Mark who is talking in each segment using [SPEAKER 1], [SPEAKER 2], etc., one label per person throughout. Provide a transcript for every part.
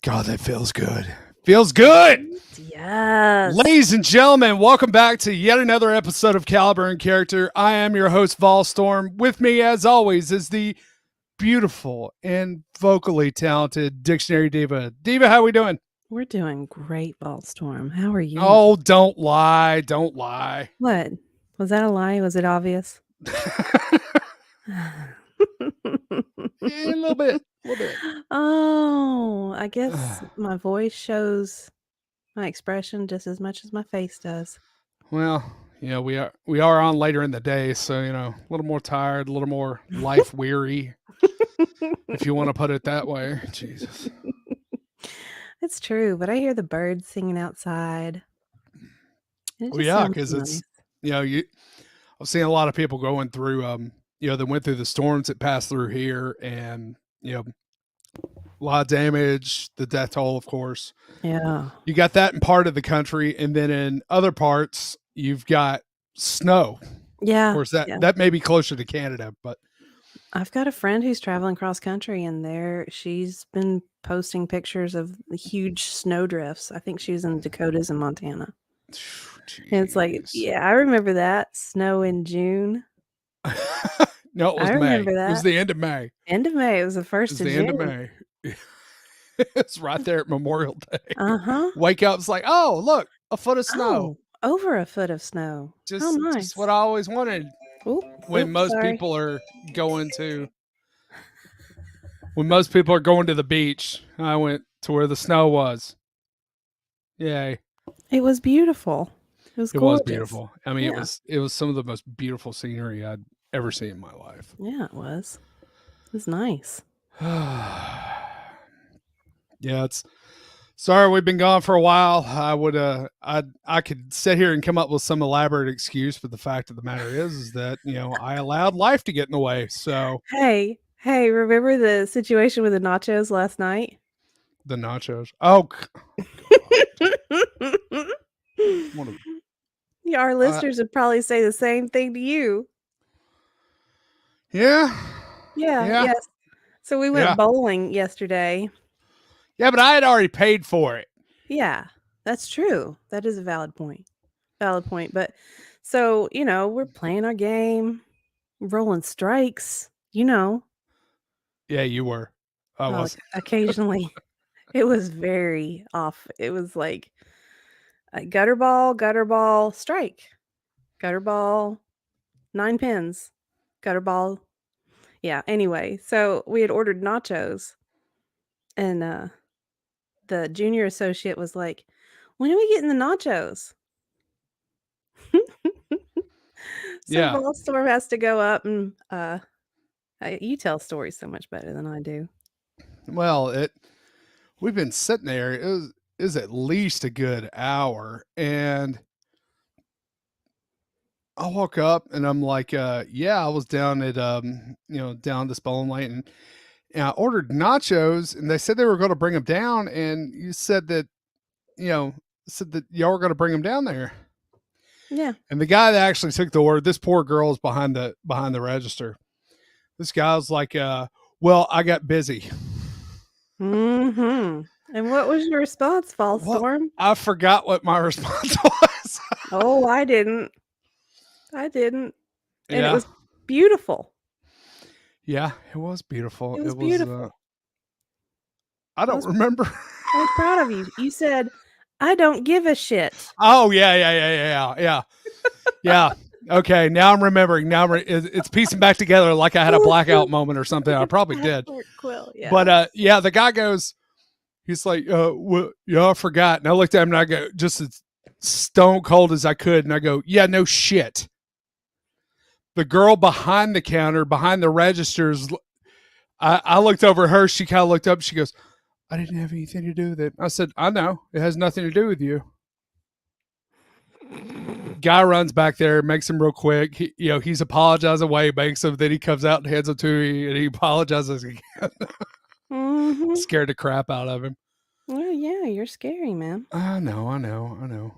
[SPEAKER 1] God, that feels good. Feels good.
[SPEAKER 2] Yes.
[SPEAKER 1] Ladies and gentlemen, welcome back to yet another episode of Caliber and Character. I am your host, Volstorm. With me, as always, is the beautiful and vocally talented Dictionary Diva. Diva, how we doing?
[SPEAKER 2] We're doing great, Volstorm. How are you?
[SPEAKER 1] Oh, don't lie. Don't lie.
[SPEAKER 2] What? Was that a lie? Was it obvious?
[SPEAKER 1] A little bit. A little bit.
[SPEAKER 2] Oh, I guess my voice shows my expression just as much as my face does.
[SPEAKER 1] Well, we are on later in the day, so a little more tired, a little more life weary, if you want to put it that way. Jesus.
[SPEAKER 2] It's true, but I hear the birds singing outside.
[SPEAKER 1] Well, yeah, because it's I've seen a lot of people going through they went through the storms that passed through here, and a lot of damage, the death toll, of course.
[SPEAKER 2] Yeah.
[SPEAKER 1] You got that in part of the country, and then in other parts you've got snow.
[SPEAKER 2] Yeah.
[SPEAKER 1] Of course, that may be closer to Canada, but
[SPEAKER 2] I've got a friend who's traveling cross country, and she's been posting pictures of the huge snow drifts. I think she's in Dakotas and Montana. And it's like, yeah, I remember that snow in June.
[SPEAKER 1] No, it was
[SPEAKER 2] I
[SPEAKER 1] May.
[SPEAKER 2] remember that.
[SPEAKER 1] It was the end of May.
[SPEAKER 2] End of May. It was the first of June.
[SPEAKER 1] End of May. It's right there at Memorial Day.
[SPEAKER 2] Uh-huh.
[SPEAKER 1] Wake up, it's like, oh, look, a foot of snow.
[SPEAKER 2] Oh, over a foot of snow.
[SPEAKER 1] Just,
[SPEAKER 2] How nice.
[SPEAKER 1] Just what I always wanted. When most people are going to the beach, I went to where the snow was. Yay.
[SPEAKER 2] It was beautiful. It was gorgeous.
[SPEAKER 1] It was beautiful. I mean, it was some of the most beautiful scenery I'd ever seen in my life.
[SPEAKER 2] Yeah, it was. It was nice.
[SPEAKER 1] Yeah, sorry we've been gone for a while. I could sit here and come up with some elaborate excuse, but the fact of the matter is that I allowed life to get in the way. So
[SPEAKER 2] hey, remember the situation with the nachos last night?
[SPEAKER 1] The nachos. Oh,
[SPEAKER 2] yeah, our listeners would probably say the same thing to you.
[SPEAKER 1] Yeah.
[SPEAKER 2] Yes. So we went bowling yesterday.
[SPEAKER 1] Yeah, but I had already paid for it.
[SPEAKER 2] Yeah, that's true. That is a valid point. But so, we're playing our game, rolling strikes,
[SPEAKER 1] Yeah, you were. I was.
[SPEAKER 2] Occasionally. It was very off. It was like a gutter ball, strike. Gutter ball, 9 pins. Gutter ball. Yeah, anyway. So we had ordered nachos. And the junior associate was like, when are we getting the nachos? So Volstorm has to go up and you tell stories so much better than I do.
[SPEAKER 1] Well, we've been sitting there. It was at least a good hour, and I woke up and I'm like, I was down at down this bowling lane, and I ordered nachos, and they said they were going to bring them down, and you said that y'all were going to bring them down there.
[SPEAKER 2] Yeah.
[SPEAKER 1] And the guy that actually took the order, this poor girl is behind the register. This guy was like, well, I got busy.
[SPEAKER 2] Mm-hmm. And what was your response, Volstorm?
[SPEAKER 1] Well, I forgot what my response was.
[SPEAKER 2] Oh, I didn't. And it was beautiful.
[SPEAKER 1] Yeah, it was beautiful.
[SPEAKER 2] It was beautiful.
[SPEAKER 1] I don't remember.
[SPEAKER 2] I was proud of you. You said, I don't give a shit.
[SPEAKER 1] Oh, yeah. Okay, now I'm remembering. Now it's piecing back together like I had a blackout moment or something. I probably did.
[SPEAKER 2] Yeah.
[SPEAKER 1] But the guy goes, he's like, I forgot. And I looked at him and I go, just as stone cold as I could, and I go, yeah, no shit. The girl behind the counter, behind the registers, I looked over at her. She kind of looked up. She goes, I didn't have anything to do with it. I said, I know. It has nothing to do with you. Guy runs back there, makes him real quick. He's apologizing away, makes him. Then he comes out and hands him to me, and he apologizes again.
[SPEAKER 2] Mm-hmm.
[SPEAKER 1] Scared the crap out of him.
[SPEAKER 2] Oh, yeah, you're scary, man.
[SPEAKER 1] I know.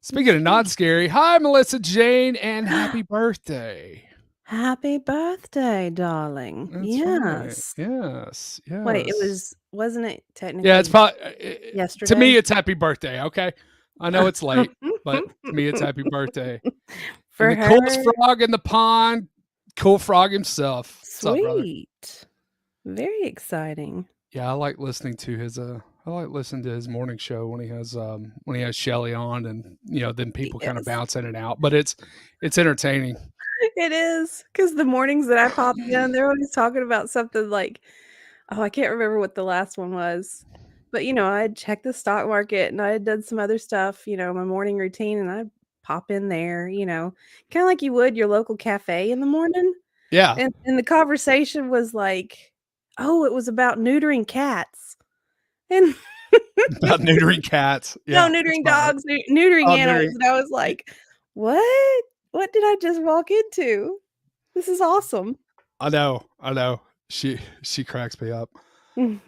[SPEAKER 1] Speaking of not scary, hi, Melissa Jane, and happy birthday.
[SPEAKER 2] Happy birthday, darling.
[SPEAKER 1] That's right.
[SPEAKER 2] Yes.
[SPEAKER 1] Yes.
[SPEAKER 2] Wait,
[SPEAKER 1] Yes.
[SPEAKER 2] wasn't it
[SPEAKER 1] Yeah, it's
[SPEAKER 2] technically
[SPEAKER 1] probably to me
[SPEAKER 2] yesterday?
[SPEAKER 1] it's happy birthday, okay? I know it's late, but to me it's happy birthday. And
[SPEAKER 2] For
[SPEAKER 1] the
[SPEAKER 2] her,
[SPEAKER 1] coolest frog in the pond, cool frog himself. What's up, brother?
[SPEAKER 2] sweet. Very exciting.
[SPEAKER 1] Yeah, I like listening to his morning show when he has Shelly on and then people kind of
[SPEAKER 2] Yes.
[SPEAKER 1] bounce in and out. But it's entertaining.
[SPEAKER 2] It is, because the mornings that I pop in, they're always talking about something like, oh, I can't remember what the last one was, but, I had checked the stock market and I had done some other stuff, my morning routine, and I'd pop in there, kinda like you would your local cafe in the morning,
[SPEAKER 1] Yeah.
[SPEAKER 2] and the conversation was like, oh, it was about neutering cats, and
[SPEAKER 1] About neutering cats.
[SPEAKER 2] no,
[SPEAKER 1] Yeah, that's
[SPEAKER 2] neutering
[SPEAKER 1] about right.
[SPEAKER 2] dogs, neutering
[SPEAKER 1] Oh,
[SPEAKER 2] animals,
[SPEAKER 1] neutering.
[SPEAKER 2] and I was like, "What? What did I just walk into? This is awesome."
[SPEAKER 1] I know. I know. She cracks me up. Mel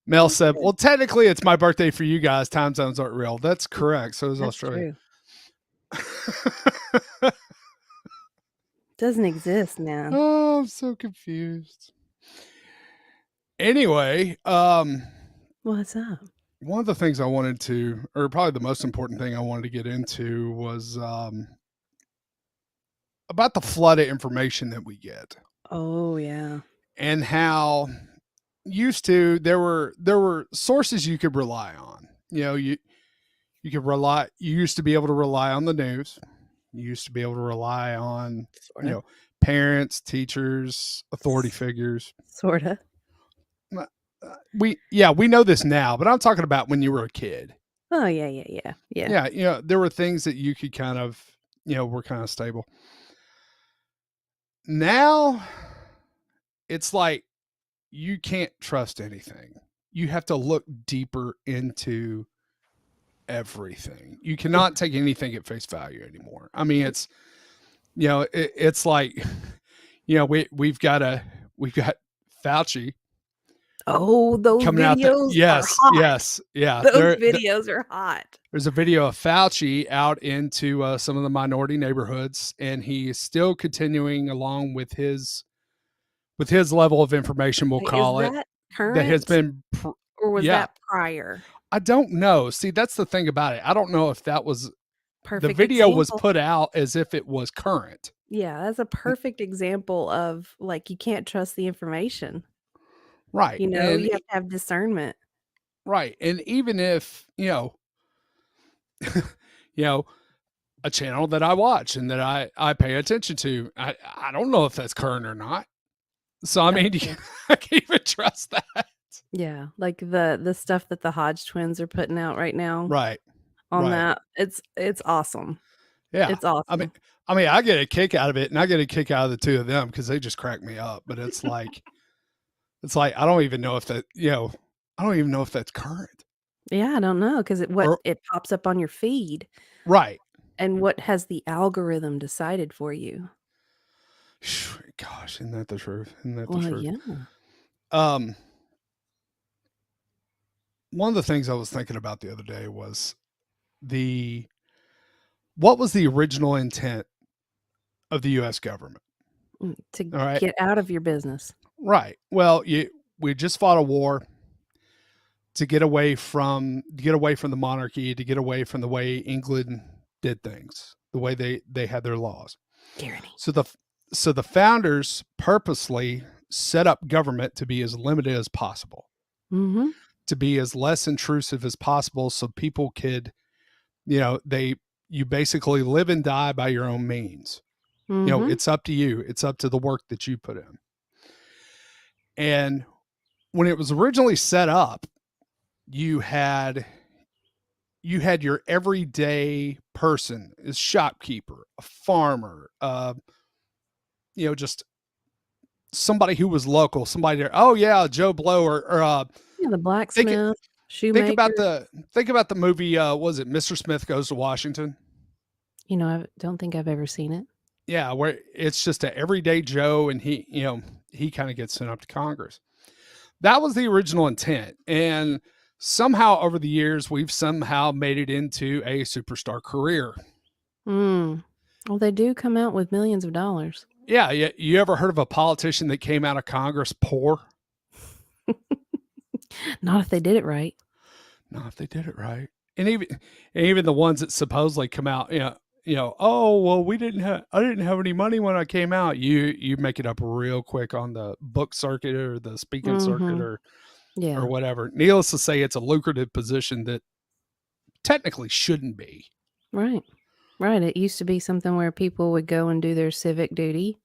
[SPEAKER 2] That's
[SPEAKER 1] said,
[SPEAKER 2] good.
[SPEAKER 1] "Well, technically, it's my birthday for you guys. Time zones aren't real." That's correct. So is
[SPEAKER 2] That's
[SPEAKER 1] Australia.
[SPEAKER 2] true. Doesn't exist, man.
[SPEAKER 1] Oh, I'm so confused. Anyway,
[SPEAKER 2] What's up?
[SPEAKER 1] one of the things I wanted to, or probably the most important thing I wanted to get into was about the flood of information that we get
[SPEAKER 2] Oh, yeah.
[SPEAKER 1] and how used to there were sources you could rely on. You used to be able to rely on the news. You used to be able to rely on, you
[SPEAKER 2] Sorta.
[SPEAKER 1] know, parents, teachers, authority figures.
[SPEAKER 2] Sorta.
[SPEAKER 1] We know this now, but I'm talking about when you were a kid.
[SPEAKER 2] Oh, yeah, yeah, yeah, yeah.
[SPEAKER 1] Yeah, there were things that you could kind of, were kind of stable. Now it's like you can't trust anything. You have to look deeper into everything. You cannot take anything at face value anymore. I mean, it's like, we've got Fauci
[SPEAKER 2] Oh, those
[SPEAKER 1] coming out.
[SPEAKER 2] videos are
[SPEAKER 1] Yes,
[SPEAKER 2] hot.
[SPEAKER 1] yes, yeah.
[SPEAKER 2] Those videos are hot.
[SPEAKER 1] There's a video of Fauci out into some of the minority neighborhoods, and he is still continuing along with his level of information. We'll
[SPEAKER 2] Wait, is
[SPEAKER 1] call it
[SPEAKER 2] that
[SPEAKER 1] that has
[SPEAKER 2] current
[SPEAKER 1] been.
[SPEAKER 2] or was
[SPEAKER 1] Yeah,
[SPEAKER 2] that prior?
[SPEAKER 1] I don't know. See, that's the thing about it. I don't know if that was the
[SPEAKER 2] Perfect
[SPEAKER 1] video was
[SPEAKER 2] example.
[SPEAKER 1] put out as if it was current.
[SPEAKER 2] Yeah, that's a perfect example of, like, you can't trust the information.
[SPEAKER 1] Right.
[SPEAKER 2] You have to have discernment.
[SPEAKER 1] Right. And even if, you know, a channel that I watch and that I pay attention to, I don't know if that's current or not. So I mean,
[SPEAKER 2] Yeah.
[SPEAKER 1] I can't even trust that.
[SPEAKER 2] Yeah, like the stuff that the Hodge twins are putting out right now
[SPEAKER 1] Right.
[SPEAKER 2] on
[SPEAKER 1] Right.
[SPEAKER 2] that, it's awesome.
[SPEAKER 1] Yeah.
[SPEAKER 2] It's
[SPEAKER 1] I mean
[SPEAKER 2] awesome.
[SPEAKER 1] I mean, I get a kick out of it and I get a kick out of the two of them because they just crack me up. But it's like I don't even know if I don't even know if that's current.
[SPEAKER 2] Yeah, I don't know 'cause
[SPEAKER 1] Or
[SPEAKER 2] it pops up on your feed,
[SPEAKER 1] right.
[SPEAKER 2] and what has the algorithm decided for you?
[SPEAKER 1] Gosh, isn't that the truth? Isn't that the
[SPEAKER 2] Well,
[SPEAKER 1] truth?
[SPEAKER 2] yeah.
[SPEAKER 1] Um, one of the things I was thinking about the other day was the what was the original intent of the U.S. government?
[SPEAKER 2] To
[SPEAKER 1] All right,
[SPEAKER 2] get out of your business.
[SPEAKER 1] right. Well, we just fought a war to get away from the monarchy, to get away from the way England did things, the way they had their laws.
[SPEAKER 2] Tyranny.
[SPEAKER 1] So the founders purposely set up government to be as limited as possible,
[SPEAKER 2] Mhm.
[SPEAKER 1] to be as less intrusive as possible, so people could, they you basically live and die by your own means.
[SPEAKER 2] Mhm.
[SPEAKER 1] It's up to you. It's up to the work that you put in. And when it was originally set up, you had your everyday person, a shopkeeper, a farmer, just somebody who was local, somebody there. Oh yeah, Joe Blow, or
[SPEAKER 2] Yeah, the
[SPEAKER 1] think
[SPEAKER 2] blacksmith,
[SPEAKER 1] think
[SPEAKER 2] shoemaker.
[SPEAKER 1] about the movie. Was it Mr. Smith Goes to Washington?
[SPEAKER 2] I don't think I've ever seen it.
[SPEAKER 1] Yeah, where it's just an everyday Joe, and he kind of gets sent up to Congress. That was the original intent, and somehow over the years we've somehow made it into a superstar career.
[SPEAKER 2] Mm. Well, they do come out with millions of dollars.
[SPEAKER 1] Yeah, yeah. You ever heard of a politician that came out of Congress poor?
[SPEAKER 2] Not if they did it right.
[SPEAKER 1] Not if they did it right. And even the ones that supposedly come out, oh well, I didn't have any money when I came out. You make it up real quick on the book circuit or the speaking circuit
[SPEAKER 2] Mm-hmm.
[SPEAKER 1] or
[SPEAKER 2] Yeah.
[SPEAKER 1] whatever. Needless to say, it's a lucrative position that technically shouldn't be.
[SPEAKER 2] Right. Right. It used to be something where people would go and do their civic duty.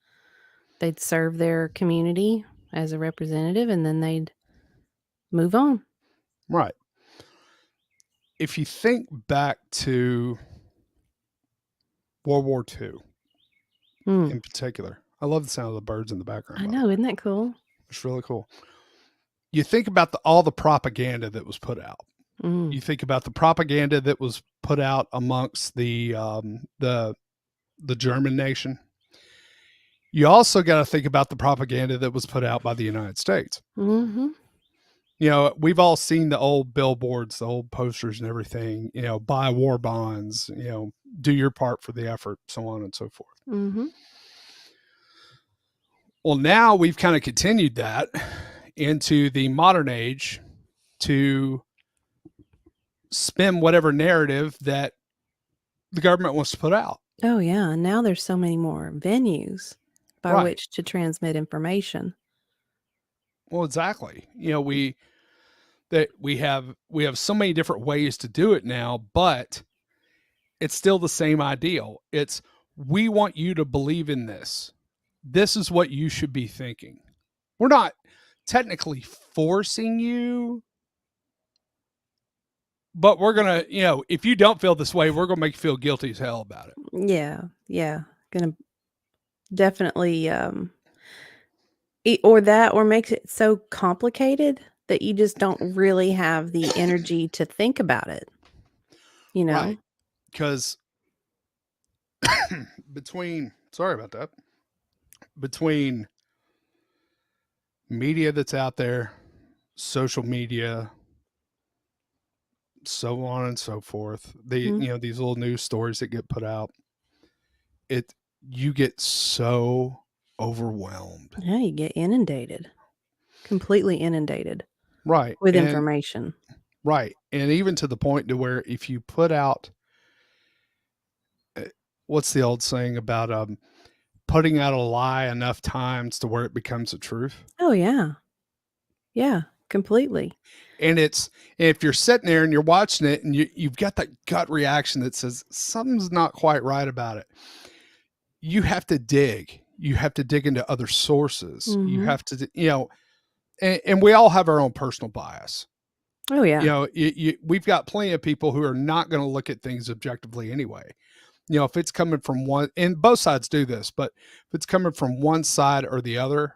[SPEAKER 2] They'd serve their community as a representative and then they'd move on.
[SPEAKER 1] Right. If you think back to World War II
[SPEAKER 2] Mm.
[SPEAKER 1] in particular, I love the sound of the birds in the background,
[SPEAKER 2] I
[SPEAKER 1] by the
[SPEAKER 2] know.
[SPEAKER 1] way.
[SPEAKER 2] Isn't that cool?
[SPEAKER 1] It's really cool. You think about all the propaganda that was put out.
[SPEAKER 2] Mm.
[SPEAKER 1] You think about the propaganda that was put out amongst the German nation. You also got to think about the propaganda that was put out by the United States.
[SPEAKER 2] Mm-hmm.
[SPEAKER 1] We've all seen the old billboards, the old posters and everything, buy war bonds, do your part for the effort, so on and so forth.
[SPEAKER 2] Mm-hmm.
[SPEAKER 1] Well, now we've kind of continued that into the modern age to spin whatever narrative that the government wants to put out.
[SPEAKER 2] Oh, yeah. And now there's so many more venues by
[SPEAKER 1] Right.
[SPEAKER 2] which to transmit information.
[SPEAKER 1] Well, exactly. We have so many different ways to do it now, but it's still the same ideal. It's we want you to believe in this. This is what you should be thinking. We're not technically forcing you, but we're going to, if you don't feel this way, we're going to make you feel guilty as hell about it.
[SPEAKER 2] Yeah. Yeah. Gonna definitely or that or makes it so complicated that you just don't really have the energy to think about it.
[SPEAKER 1] Right. Because sorry about that, between media that's out there, social media, so on and so forth.
[SPEAKER 2] Mhm.
[SPEAKER 1] These little news stories that get put out. It you get so overwhelmed.
[SPEAKER 2] Yeah, you get inundated. Completely inundated
[SPEAKER 1] Right.
[SPEAKER 2] with
[SPEAKER 1] And
[SPEAKER 2] information.
[SPEAKER 1] right. And even to the point to where if you put out what's the old saying about putting out a lie enough times to where it becomes a truth?
[SPEAKER 2] Oh, yeah. Yeah, completely.
[SPEAKER 1] And if you're sitting there and you're watching it and you've got that gut reaction that says something's not quite right about it, you have to dig. You have to dig into other sources. You
[SPEAKER 2] Mhm.
[SPEAKER 1] have to, and we all have our own personal bias.
[SPEAKER 2] Oh, yeah.
[SPEAKER 1] We've got plenty of people who are not going to look at things objectively anyway. If it's coming from one, and both sides do this, but if it's coming from one side or the other,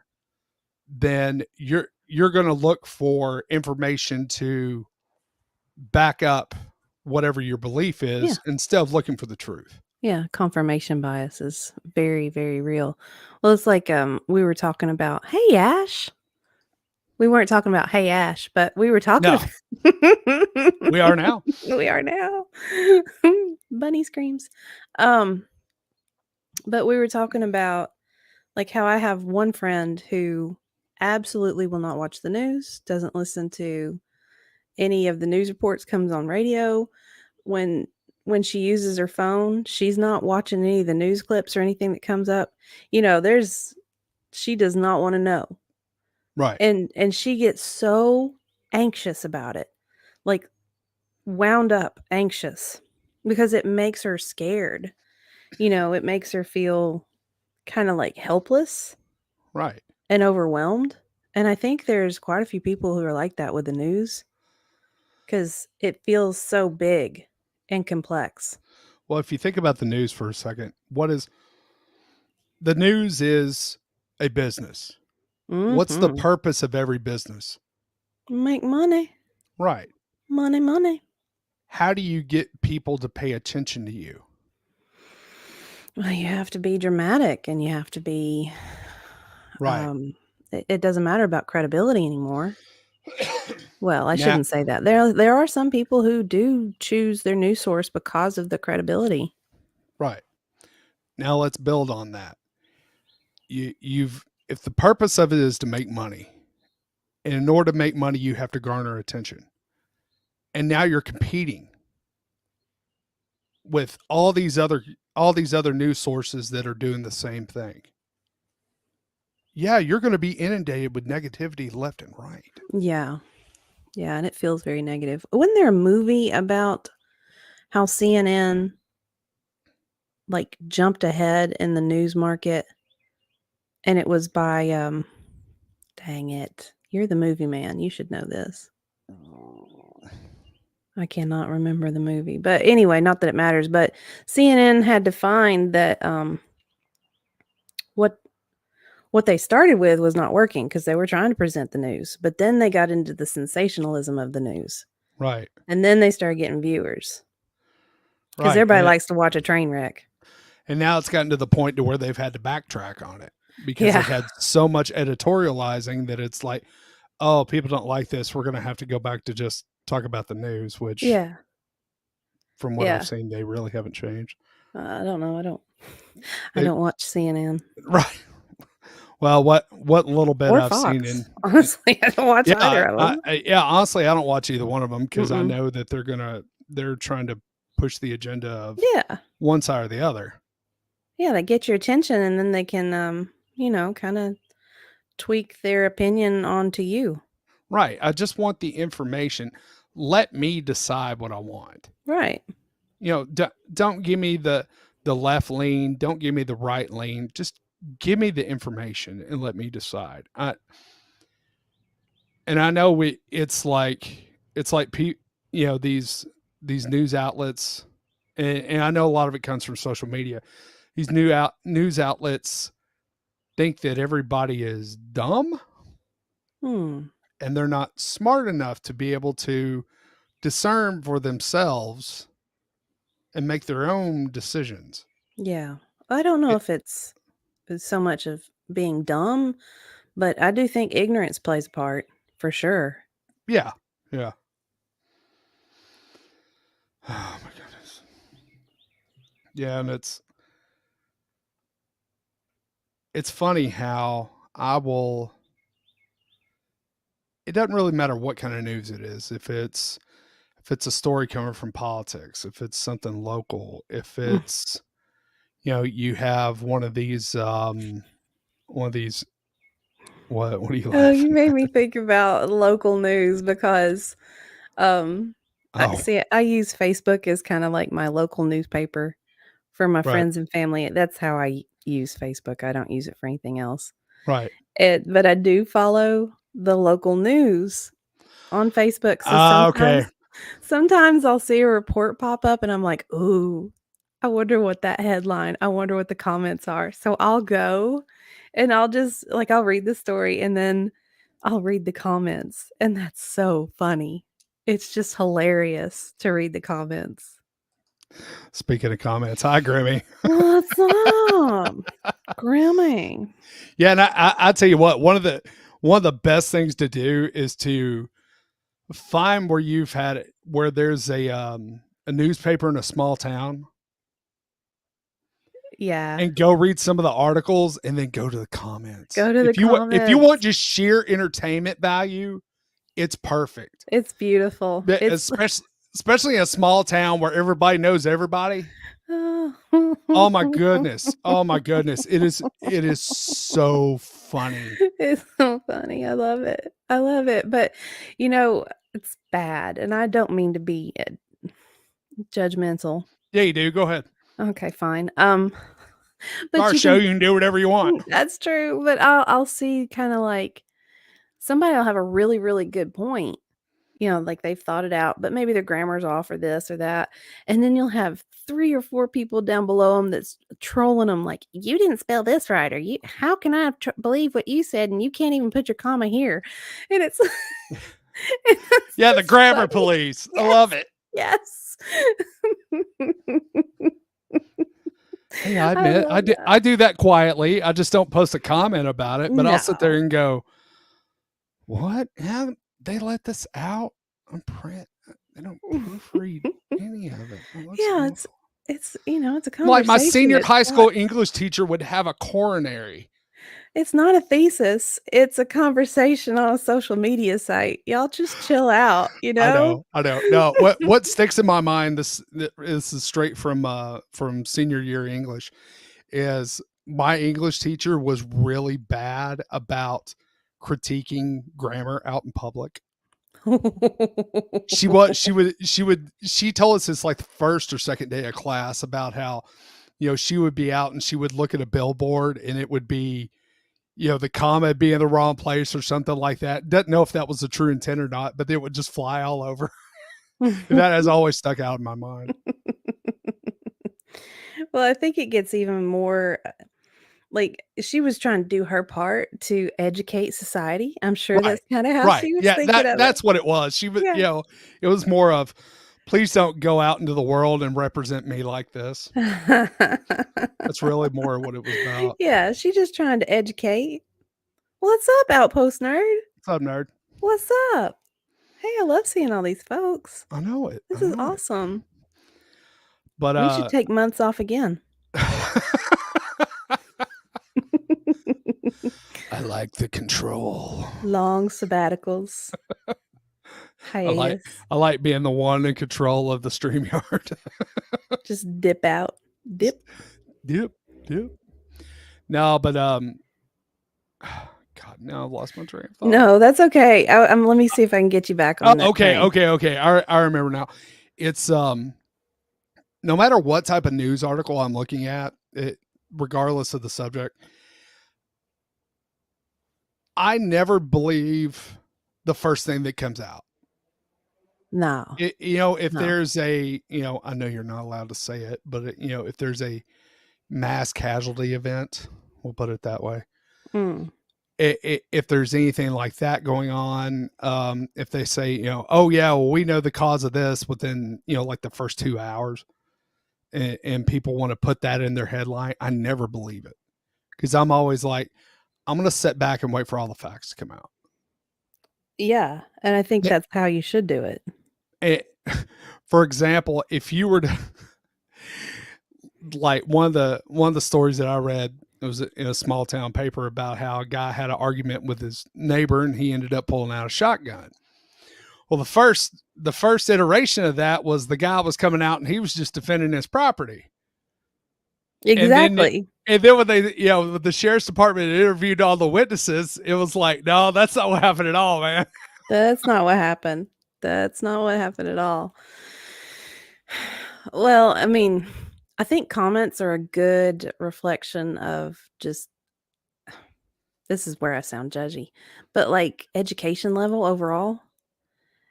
[SPEAKER 1] then you're going to look for information to back up whatever your belief
[SPEAKER 2] Yeah.
[SPEAKER 1] is instead of looking for the truth.
[SPEAKER 2] Yeah, confirmation bias is very, very real. Well, it's like, we were talking about, "Hey, Ash." We weren't talking about "Hey, Ash," but we were talking
[SPEAKER 1] No,
[SPEAKER 2] about
[SPEAKER 1] we are now.
[SPEAKER 2] We are now. Bunny screams. But we were talking about, like, how I have one friend who absolutely will not watch the news, doesn't listen to any of the news reports, comes on radio. When she uses her phone, she's not watching any of the news clips or anything that comes up. There's she does not wanna know.
[SPEAKER 1] Right.
[SPEAKER 2] And she gets so anxious about it, like, wound up anxious, because it makes her scared. It makes her feel kinda, like, helpless
[SPEAKER 1] Right.
[SPEAKER 2] and overwhelmed, and I think there's quite a few people who are like that with the news, because it feels so big and complex.
[SPEAKER 1] Well, if you think about the news for a second, what is the news is a business. What's the
[SPEAKER 2] Mhm.
[SPEAKER 1] purpose of every business?
[SPEAKER 2] Make money.
[SPEAKER 1] Right.
[SPEAKER 2] Money, money.
[SPEAKER 1] How do you get people to pay attention to you?
[SPEAKER 2] Well, you have to be dramatic and you have to be,
[SPEAKER 1] Right.
[SPEAKER 2] it doesn't matter about credibility anymore. Well, I
[SPEAKER 1] Now,
[SPEAKER 2] shouldn't say that. There are some people who do choose their news source because of the credibility.
[SPEAKER 1] right. Now let's build on that. you've if the purpose of it is to make money, and in order to make money, you have to garner attention, and now you're competing with all these other news sources that are doing the same thing. Yeah, you're going to be inundated with negativity left and right.
[SPEAKER 2] Yeah. Yeah, and it feels very negative. Wasn't there a movie about how CNN like jumped ahead in the news market? And it was by dang it. You're the movie man. You should know this. I cannot remember the movie. But anyway, not that it matters, but CNN had to find that what what they started with was not working because they were trying to present the news. But then they got into the sensationalism of the news.
[SPEAKER 1] Right.
[SPEAKER 2] And then they started getting viewers. Because
[SPEAKER 1] Right.
[SPEAKER 2] everybody likes to watch a train wreck.
[SPEAKER 1] And now it's gotten to the point to where they've had to backtrack on it because
[SPEAKER 2] Yeah.
[SPEAKER 1] they've had so much editorializing that it's like, oh, people don't like this. We're going to have to go back to just talk about the news, which,
[SPEAKER 2] Yeah.
[SPEAKER 1] from what
[SPEAKER 2] Yeah.
[SPEAKER 1] I've seen, they really haven't changed.
[SPEAKER 2] I don't know. I don't watch CNN
[SPEAKER 1] Right. Well, what little bit
[SPEAKER 2] or
[SPEAKER 1] I've
[SPEAKER 2] Fox.
[SPEAKER 1] seen in
[SPEAKER 2] Honestly, I don't watch either of them.
[SPEAKER 1] honestly, I don't watch either one of them because I
[SPEAKER 2] Mm-mm.
[SPEAKER 1] know that they're trying to push the agenda of
[SPEAKER 2] Yeah.
[SPEAKER 1] one side or the other.
[SPEAKER 2] Yeah, they get your attention and then they can kind of tweak their opinion onto you.
[SPEAKER 1] Right. I just want the information. Let me decide what I want.
[SPEAKER 2] Right.
[SPEAKER 1] Don't give me the left lean. Don't give me the right lean. Just give me the information and let me decide. And I know it's like these news outlets, and I know a lot of it comes from social media. These news outlets think that everybody is dumb, and they're not smart enough to be able to discern for themselves and make their own decisions.
[SPEAKER 2] Yeah. I don't know if it's so much of being dumb, but I do think ignorance plays a part for sure.
[SPEAKER 1] Yeah. Yeah. Oh my goodness. Yeah, and it's funny how it doesn't really matter what kind of news it is. If it's a story coming from politics, if it's something local, if it's you have one of these what are you laughing
[SPEAKER 2] Oh, you made me think about local news because I use Facebook as kind of like my local newspaper for my
[SPEAKER 1] Right.
[SPEAKER 2] friends and family. That's how I use Facebook. I don't use it for anything else.
[SPEAKER 1] Right.
[SPEAKER 2] But I do follow the local news on Facebook. So sometimes I'll see a report pop up and I'm like, ooh, I wonder what that headline, I wonder what the comments are. So I'll go and I'll just I'll read the story and then I'll read the comments. And that's so funny. It's just hilarious to read the comments.
[SPEAKER 1] Speaking of comments, hi Grimmy.
[SPEAKER 2] What's up, Grimmy?
[SPEAKER 1] Yeah, and I tell you what, one of the best things to do is to find where there's a newspaper in a small town.
[SPEAKER 2] Yeah.
[SPEAKER 1] And go read some of the articles and then go to the comments.
[SPEAKER 2] If
[SPEAKER 1] you want just sheer entertainment value, it's perfect.
[SPEAKER 2] It's beautiful.
[SPEAKER 1] Especially in a small town where everybody knows everybody. Oh my goodness. Oh my goodness. It is so funny.
[SPEAKER 2] It's so funny. I love it. But it's bad. And I don't mean to be judgmental.
[SPEAKER 1] Yeah, you do. Go ahead.
[SPEAKER 2] Okay, fine.
[SPEAKER 1] But our show, you can do whatever you want.
[SPEAKER 2] That's true. But I'll see kind of like somebody will have a really, really good point. Like they've thought it out, but maybe their grammar's off or this or that. And then you'll have 3 or 4 people down below them that's trolling them like, you didn't spell this right. Or how can I believe what you said? And you can't even put your comma here. And it's,
[SPEAKER 1] yeah, the grammar police. Yes. I love it.
[SPEAKER 2] Yes.
[SPEAKER 1] Hey, I admit, I do that quietly. I just don't post a comment about it, but I'll sit there and go, what? How they let this out on print? They don't proofread any of it.
[SPEAKER 2] Yeah, it's a conversation.
[SPEAKER 1] Like my senior high school English teacher would have a coronary
[SPEAKER 2] It's not a thesis. It's a conversation on a social media site. Y'all just chill out, you
[SPEAKER 1] I
[SPEAKER 2] know?
[SPEAKER 1] know, I know. No, what sticks in my mind, this is straight from senior year English, is my English teacher was really bad about critiquing grammar out in public. She told us this like the first or second day of class about how, she would be out and she would look at a billboard and it would be, the comma be in the wrong place or something like that. Doesn't know if that was the true intent or not, but it would just fly all over. That has always stuck out in my mind.
[SPEAKER 2] Well, I think it gets even more like she was trying to do her part to educate society. I'm sure
[SPEAKER 1] Right.
[SPEAKER 2] that's kind of how
[SPEAKER 1] Right.
[SPEAKER 2] she was
[SPEAKER 1] Yeah,
[SPEAKER 2] thinking of it.
[SPEAKER 1] that's what it was. She was,
[SPEAKER 2] Yeah.
[SPEAKER 1] it was more of, please don't go out into the world and represent me like this. That's really more what it was about.
[SPEAKER 2] Yeah, she just trying to educate. What's up, Outpost Nerd?
[SPEAKER 1] What's up, nerd?
[SPEAKER 2] What's up? Hey, I love seeing all these folks.
[SPEAKER 1] I know it. I
[SPEAKER 2] This is
[SPEAKER 1] know it.
[SPEAKER 2] awesome.
[SPEAKER 1] But
[SPEAKER 2] We should take months off again.
[SPEAKER 1] I like the control.
[SPEAKER 2] Long sabbaticals.
[SPEAKER 1] I like
[SPEAKER 2] Hiatus.
[SPEAKER 1] I like being the one in control of the StreamYard.
[SPEAKER 2] Just dip out. Dip.
[SPEAKER 1] Yep. Yep. No, but God, now I've lost my train of thought.
[SPEAKER 2] No, that's okay. Let me see if I can get you back on that
[SPEAKER 1] Okay,
[SPEAKER 2] train.
[SPEAKER 1] okay. I remember now. It's no matter what type of news article I'm looking at, regardless of the subject, I never believe the first thing that comes out.
[SPEAKER 2] No.
[SPEAKER 1] If
[SPEAKER 2] No.
[SPEAKER 1] there's a, I know you're not allowed to say it, but if there's a mass casualty event, we'll put it that way.
[SPEAKER 2] Mm.
[SPEAKER 1] If there's anything like that going on, if they say, oh yeah, well, we know the cause of this within, like the first 2 hours, and people want to put that in their headline, I never believe it, because I'm always like, I'm going to sit back and wait for all the facts to come out.
[SPEAKER 2] Yeah, and I think that's how you should do it.
[SPEAKER 1] For example, if you were to like one of the stories that I read, it was in a small town paper about how a guy had an argument with his neighbor and he ended up pulling out a shotgun. Well, the first iteration of that was the guy was coming out and he was just defending his property.
[SPEAKER 2] Exactly.
[SPEAKER 1] And then when they, with the sheriff's department interviewed all the witnesses, it was like, no, that's not what happened at all, man.
[SPEAKER 2] That's not what happened. That's not what happened at all. Well, I mean, I think comments are a good reflection of just this is where I sound judgy, but like education level overall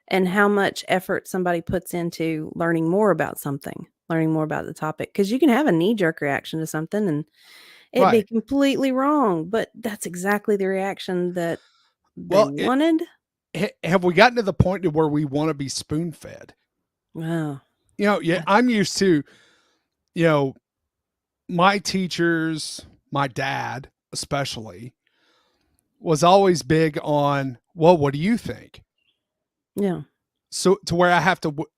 [SPEAKER 2] and how much effort somebody puts into learning more about something, learning more about the topic. Because you can have a knee jerk reaction to something and it be
[SPEAKER 1] Right.
[SPEAKER 2] completely wrong, but that's exactly the reaction that they
[SPEAKER 1] Well,
[SPEAKER 2] wanted.
[SPEAKER 1] have we gotten to the point to where we want to be spoon fed?
[SPEAKER 2] Wow.
[SPEAKER 1] Yeah, I'm used to, my teachers, my dad especially, was always big on, well, what do you think?
[SPEAKER 2] Yeah.
[SPEAKER 1] So to where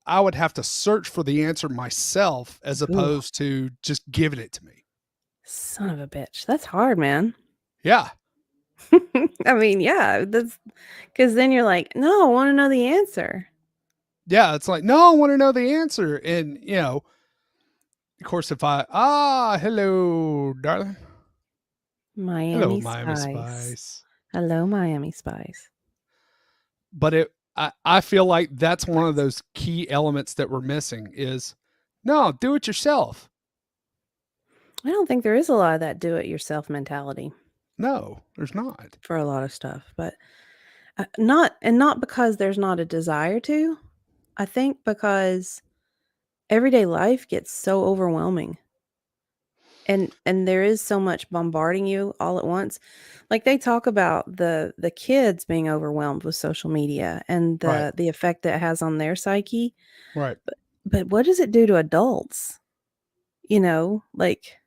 [SPEAKER 1] I would have to search for the answer myself as
[SPEAKER 2] Ooh,
[SPEAKER 1] opposed to just giving it to me.
[SPEAKER 2] son of a bitch. That's hard, man.
[SPEAKER 1] Yeah.
[SPEAKER 2] I mean, yeah, that's because then you're like, no, I want to know the answer.
[SPEAKER 1] Yeah. It's like, no, I want to know the answer. And, of course, if hello, darling. Hello,
[SPEAKER 2] Miami
[SPEAKER 1] Miami
[SPEAKER 2] Spice.
[SPEAKER 1] Spice.
[SPEAKER 2] Hello, Miami Spice.
[SPEAKER 1] But I feel like that's one of those key elements that we're missing is, no, do it yourself.
[SPEAKER 2] I don't think there is a lot of that do it yourself mentality
[SPEAKER 1] No, there's not.
[SPEAKER 2] for a lot of stuff, but not because there's not a desire to. I think because everyday life gets so overwhelming. And there is so much bombarding you all at once. Like they talk about the kids being overwhelmed with social media and
[SPEAKER 1] Right.
[SPEAKER 2] the effect that it has on their psyche.
[SPEAKER 1] Right.
[SPEAKER 2] But what does it do to adults? Like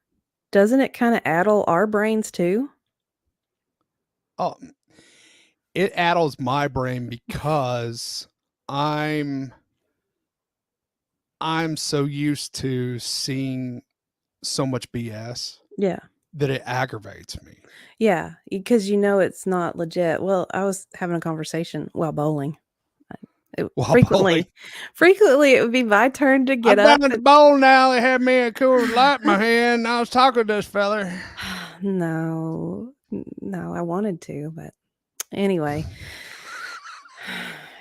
[SPEAKER 2] doesn't it kind of addle our brains too?
[SPEAKER 1] Oh, it addles my brain because I'm so used to seeing so much BS.
[SPEAKER 2] Yeah.
[SPEAKER 1] that it aggravates me.
[SPEAKER 2] Yeah, because you know it's not legit. Well, I was having a conversation while bowling.
[SPEAKER 1] While bowling.
[SPEAKER 2] Frequently, it would be my turn to get
[SPEAKER 1] I'm
[SPEAKER 2] up.
[SPEAKER 1] down at the bowling alley, had me a Coors Light in my hand, and I was talking to this feller.
[SPEAKER 2] No, I wanted to, but anyway,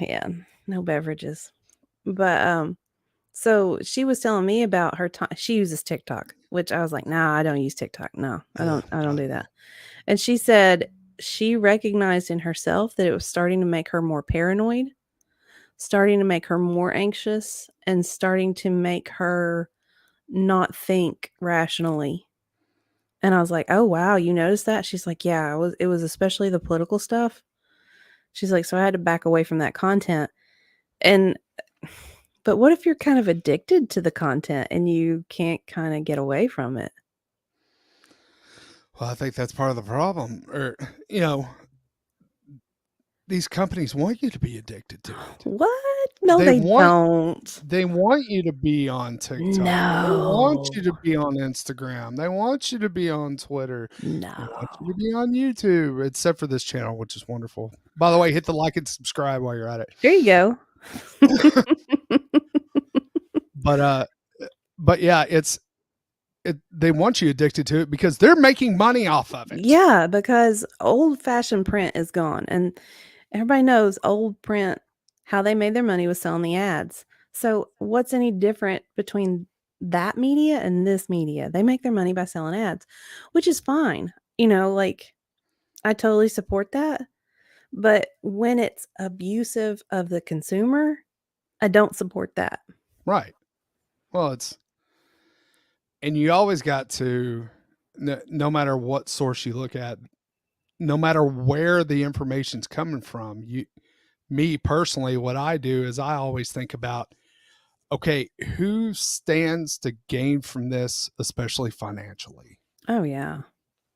[SPEAKER 2] yeah, no beverages. But so she was telling me about her time. She uses TikTok, which I was like, nah, I don't use TikTok. No, I don't
[SPEAKER 1] God,
[SPEAKER 2] do
[SPEAKER 1] no.
[SPEAKER 2] that. And she said she recognized in herself that it was starting to make her more paranoid, starting to make her more anxious, and starting to make her not think rationally. And I was like, "Oh, wow, you noticed that?" She's like, "Yeah, it was especially the political stuff." She's like, "So I had to back away from that content." And but what if you're kind of addicted to the content and you can't kind of get away from it?
[SPEAKER 1] Well, I think that's part of the problem. Or, you know, these companies want you to be addicted to it.
[SPEAKER 2] What? No,
[SPEAKER 1] They
[SPEAKER 2] they
[SPEAKER 1] want
[SPEAKER 2] don't.
[SPEAKER 1] they want you to be on TikTok. They want
[SPEAKER 2] No.
[SPEAKER 1] you to be on Instagram. They want you to be on Twitter. They
[SPEAKER 2] No.
[SPEAKER 1] want you to be on YouTube, except for this channel, which is wonderful. By the way, hit the like and subscribe while you're at
[SPEAKER 2] There you go.
[SPEAKER 1] it. but yeah, they want you addicted to it because they're making money off of it.
[SPEAKER 2] Yeah, because old-fashioned print is gone, and everybody knows old print, how they made their money was selling the ads. So, what's any different between that media and this media? They make their money by selling ads, which is fine. You know, like, I totally support that, but when it's abusive of the consumer, I don't support that.
[SPEAKER 1] Right. Well, and you always got to, no matter what source you look at, no matter where the information's coming from, me personally, what I do is I always think about, okay, who stands to gain from this, especially financially?
[SPEAKER 2] Oh, yeah.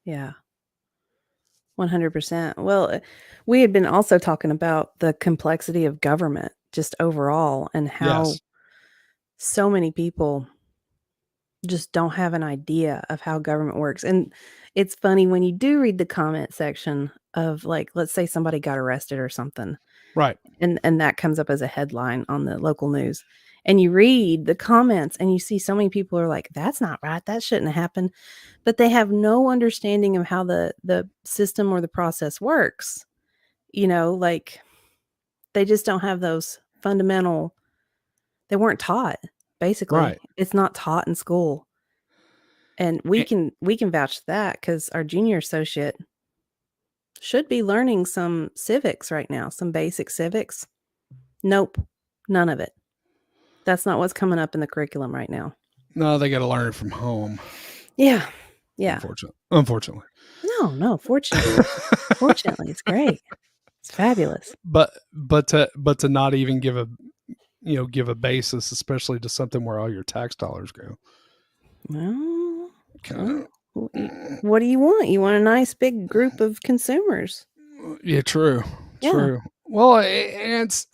[SPEAKER 2] Yeah. 100%. Well, we had been also talking about the complexity of government just overall and how
[SPEAKER 1] Yes.
[SPEAKER 2] so many people just don't have an idea of how government works. And it's funny when you do read the comment section of, like, let's say somebody got arrested or something,
[SPEAKER 1] Right.
[SPEAKER 2] and that comes up as a headline on the local news. And you read the comments and you see so many people are like, that's not right. That shouldn't have happened. But they have no understanding of how the system or the process works. You know, like, they just don't have those fundamental, they weren't taught, basically.
[SPEAKER 1] Right.
[SPEAKER 2] It's not taught in school. And
[SPEAKER 1] Eh,
[SPEAKER 2] we can vouch to that because our junior associate should be learning some civics right now, some basic civics. Nope, none of it. That's not what's coming up in the curriculum right now.
[SPEAKER 1] No, they got to learn it from home.
[SPEAKER 2] Yeah. Yeah.
[SPEAKER 1] Unfortunately.
[SPEAKER 2] No, fortunately. Fortunately, it's great. It's fabulous.
[SPEAKER 1] But to not even give a basis, especially to something where all your tax dollars go.
[SPEAKER 2] Well,
[SPEAKER 1] Kind
[SPEAKER 2] what do you want? You want a nice big group of consumers.
[SPEAKER 1] of. Yeah, true.
[SPEAKER 2] Yeah.
[SPEAKER 1] True. Well, it's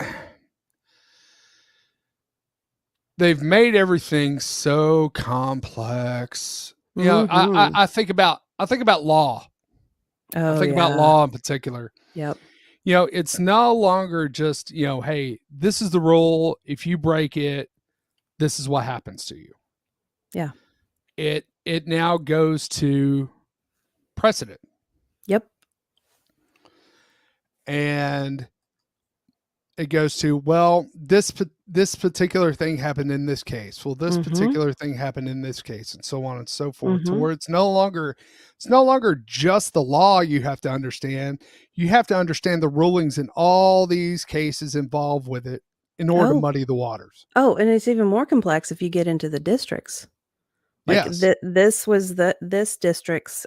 [SPEAKER 1] they've made everything so complex.
[SPEAKER 2] Mhm.
[SPEAKER 1] I think about law. I
[SPEAKER 2] Oh,
[SPEAKER 1] think about
[SPEAKER 2] yeah.
[SPEAKER 1] law in particular.
[SPEAKER 2] Yep.
[SPEAKER 1] It's no longer just, hey, this is the rule. If you break it, this is what happens to you.
[SPEAKER 2] Yeah.
[SPEAKER 1] It now goes to precedent.
[SPEAKER 2] Yep.
[SPEAKER 1] And it goes to, well, this particular thing happened in this case. Well, this
[SPEAKER 2] Mhm.
[SPEAKER 1] particular thing happened in this case, and so on and so forth. To
[SPEAKER 2] Mhm.
[SPEAKER 1] where it's no longer just the law you have to understand. You have to understand the rulings in all these cases involved with it in order to
[SPEAKER 2] Oh.
[SPEAKER 1] muddy the waters.
[SPEAKER 2] Oh, and it's even more complex if you get into the districts. Like,
[SPEAKER 1] Yes.
[SPEAKER 2] this was this district's,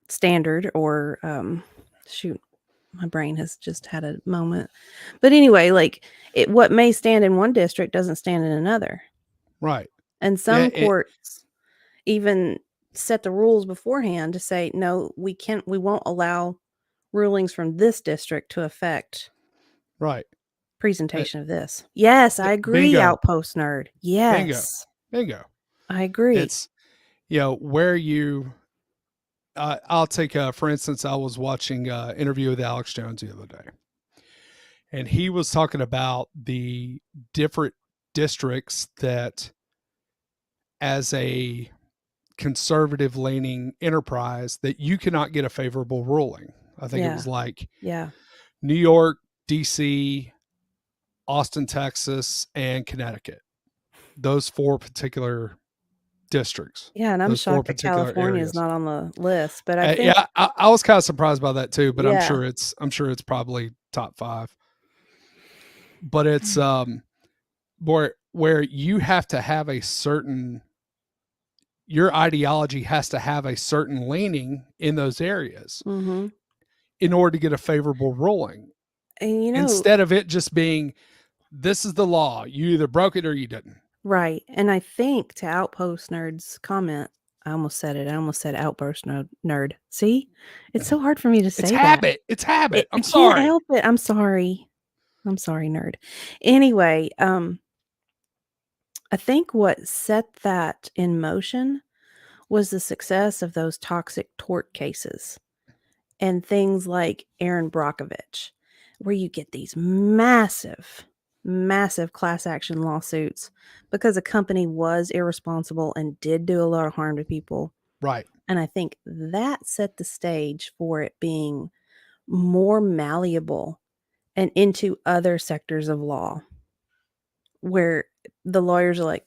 [SPEAKER 2] standard or, shoot, my brain has just had a moment. But anyway, like, what may stand in one district doesn't stand in another.
[SPEAKER 1] Right.
[SPEAKER 2] And
[SPEAKER 1] Yeah.
[SPEAKER 2] some courts even set the rules beforehand to say, "No, we won't allow rulings from this district to affect
[SPEAKER 1] Right. Uh,
[SPEAKER 2] presentation of this." Yes, I agree,
[SPEAKER 1] bingo.
[SPEAKER 2] Outpost nerd.
[SPEAKER 1] Bingo.
[SPEAKER 2] Yes,
[SPEAKER 1] Bingo.
[SPEAKER 2] I agree.
[SPEAKER 1] It's where you I'll take for instance, I was watching interview with Alex Jones the other day, and he was talking about the different districts that, as a conservative leaning enterprise, that you cannot get a favorable ruling. I think it
[SPEAKER 2] Yeah.
[SPEAKER 1] was like
[SPEAKER 2] Yeah.
[SPEAKER 1] New York, DC, Austin, Texas, and Connecticut. Those four particular districts,
[SPEAKER 2] Yeah, and I'm
[SPEAKER 1] those four
[SPEAKER 2] shocked that
[SPEAKER 1] particular
[SPEAKER 2] California is
[SPEAKER 1] areas.
[SPEAKER 2] not on the list, but I think
[SPEAKER 1] Yeah, I was kind of surprised by that too, but
[SPEAKER 2] yeah.
[SPEAKER 1] I'm sure it's probably top five. But it's where you have to have a certain, your ideology has to have a certain leaning in those areas
[SPEAKER 2] Mhm.
[SPEAKER 1] in order to get a favorable ruling,
[SPEAKER 2] And
[SPEAKER 1] instead of it just being, this is the law, you either broke it or you didn't.
[SPEAKER 2] right. And I think, to Outpost Nerd's comment, I almost said it. I almost said Outburst Nerd. See? It's so hard for me to
[SPEAKER 1] It's
[SPEAKER 2] say that.
[SPEAKER 1] habit. It's habit.
[SPEAKER 2] I
[SPEAKER 1] I'm
[SPEAKER 2] can't
[SPEAKER 1] sorry.
[SPEAKER 2] help it. I'm sorry. I'm sorry, nerd. Anyway, I think what set that in motion was the success of those toxic tort cases and things like Aaron Brockovich, where you get these massive, massive class action lawsuits because a company was irresponsible and did do a lot of harm to people.
[SPEAKER 1] Right.
[SPEAKER 2] And I think that set the stage for it being more malleable and into other sectors of law where the lawyers are like,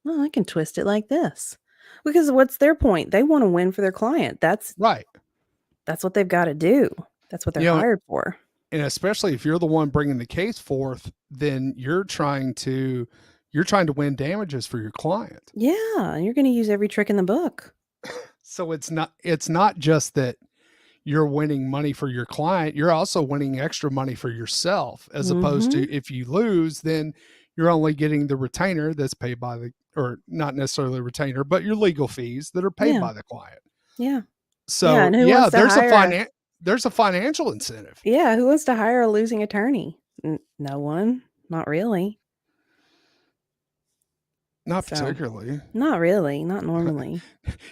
[SPEAKER 2] well, I can twist it like this. Because what's their point? They want to win for their client.
[SPEAKER 1] Right.
[SPEAKER 2] That's what they've got to do. That's what they're
[SPEAKER 1] You know,
[SPEAKER 2] hired for.
[SPEAKER 1] and especially if you're the one bringing the case forth, then you're trying to win damages for your client.
[SPEAKER 2] Yeah, you're going to use every trick in the book.
[SPEAKER 1] So it's not just that you're winning money for your client, you're also winning extra money for yourself, as opposed
[SPEAKER 2] Mhm.
[SPEAKER 1] to, if you lose, then you're only getting the retainer that's paid by the, or not necessarily retainer, but your legal fees that are paid
[SPEAKER 2] Yeah.
[SPEAKER 1] by the client.
[SPEAKER 2] Yeah. Yeah,
[SPEAKER 1] So
[SPEAKER 2] and who
[SPEAKER 1] yeah,
[SPEAKER 2] wants to hire a
[SPEAKER 1] there's a financial incentive.
[SPEAKER 2] Yeah, who wants to hire a losing attorney? No one. Not really.
[SPEAKER 1] Not
[SPEAKER 2] So,
[SPEAKER 1] particularly.
[SPEAKER 2] not really, not normally.